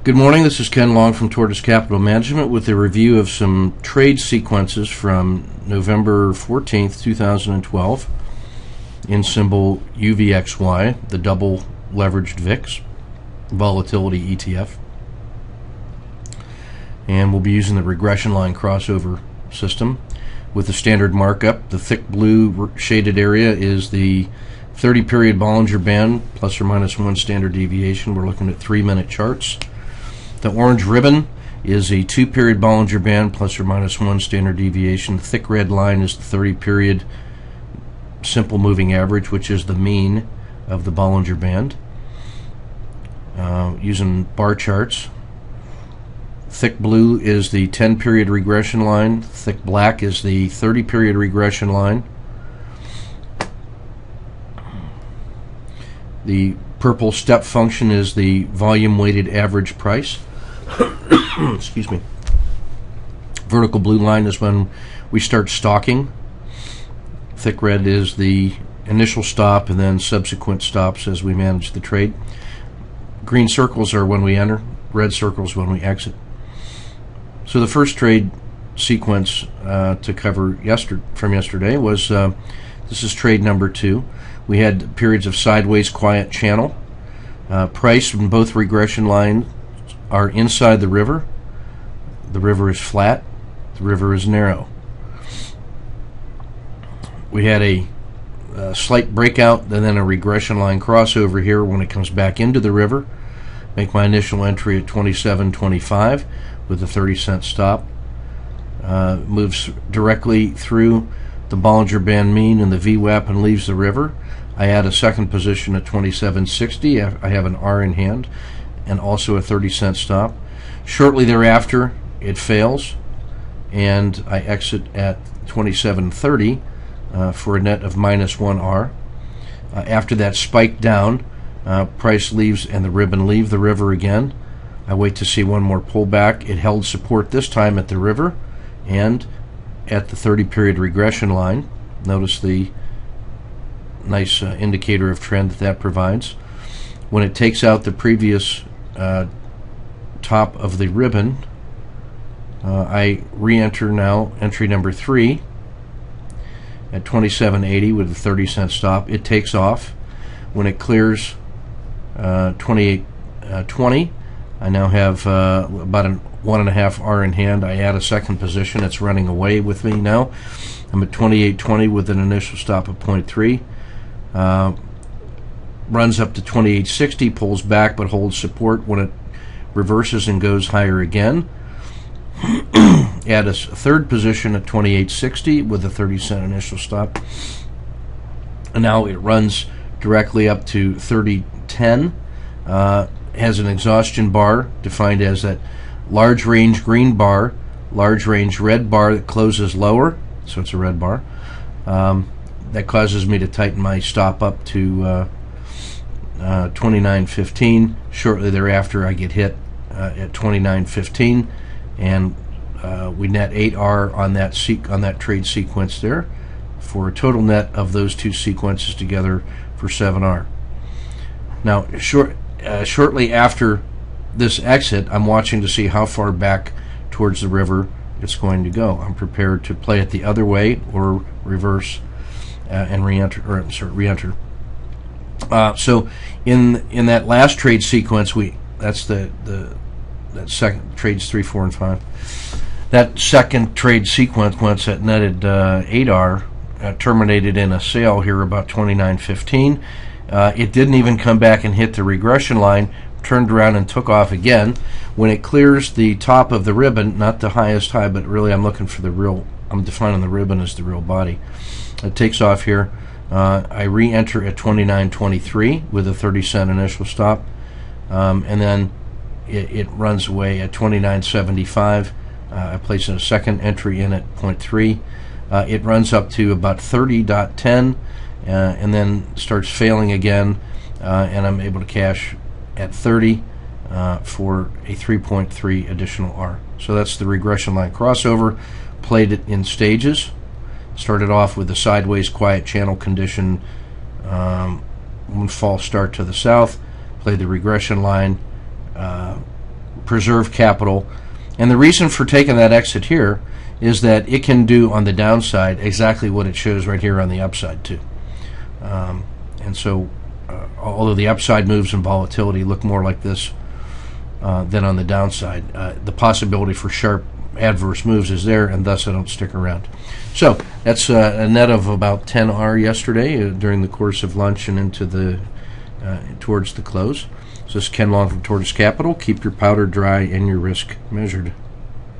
Good morning, this is Ken Long from Tortoise Capital Management with a review of some trade sequences from November 14th, 2012 in symbol UVXY, the double leveraged VIX volatility ETF. And we'll be using the regression line crossover system with the standard markup. The thick blue shaded area is the 30-period Bollinger Band, plus or minus 1 standard deviation. We're looking at 3-minute charts. The orange ribbon is a 2-period Bollinger Band, plus or minus 1 standard deviation. The thick red line is the 30-period simple moving average, which is the mean of the Bollinger Band, using bar charts. Thick blue is the 10-period regression line. Thick black is the 30-period regression line. The purple step function is the volume-weighted average price. Excuse me. Vertical blue line is when we start stalking. Thick red is the initial stop and then subsequent stops as we manage the trade. Green circles are when we enter, red circles when we exit. So the first trade sequence to cover from yesterday was, this is trade number 2. We had periods of sideways quiet channel. Price from both regression lines are inside the river. The river is flat. The river is narrow. We had a slight breakout and then a regression line crossover here when it comes back into the river. Make my initial entry at 27.25 with a 30-cent stop. Moves directly through the Bollinger Band mean and the VWAP and leaves the river. I add a second position at 27.60. I have an R in hand and also a 30-cent stop. Shortly thereafter, it fails, and I exit at 27.30 for a net of minus 1 R. After that spike down, price leaves and the ribbon leave the river again. I wait to see one more pullback. It held support this time at the river and at the 30-period regression line. Notice the nice indicator of trend that provides. When it takes out the previous top of the ribbon, I re-enter now entry number 3 at 27.80 with a 30-cent stop. It takes off. When it clears 28.20, I now have about a 1.5 R in hand. I add a second position. It's running away with me now. I'm at 28.20 with an initial stop of 0.3. Runs up to 28.60, pulls back but holds support. When it reverses and goes higher again, add a third position at 28.60 with a 30-cent initial stop. And now it runs directly up to 30.10. Has an exhaustion bar defined as that large range green bar, large range red bar that closes lower, so it's a red bar. That causes me to tighten my stop up to 29.15. Shortly thereafter, I get hit at 29.15, and we net 8R on that trade sequence there, for a total net of those two sequences together for 7R. Now, shortly after this exit, I'm watching to see how far back towards the river it's going to go. I'm prepared to play it the other way or reverse and re-enter. So in that last trade sequence, that's that second trades 3, 4, and 5. That second trade sequence that netted 8R terminated in a sale here about 29.15. It didn't even come back and hit the regression line, turned around and took off again. When it clears the top of the ribbon, not the highest high, but really I'm looking for I'm defining the ribbon as the real body. It takes off here. I re-enter at 29.23 with a 30-cent initial stop, and then it runs away at 29.75. I place a second entry in at 0.3. It runs up to about 30.10 and then starts failing again, and I'm able to cash at 30 for a 3.3 additional R. So that's the regression line crossover. Played it in stages. Started off with a sideways quiet channel condition, one false start to the south. Played the regression line, preserve capital. And the reason for taking that exit here is that it can do on the downside exactly what it shows right here on the upside too. And so although the upside moves and volatility look more like this than on the downside, the possibility for sharp adverse moves is there, and thus I don't stick around. So that's a net of about 10R yesterday during the course of lunch and into the towards the close. So this is Ken Long from Tortoise Capital. Keep your powder dry and your risk measured.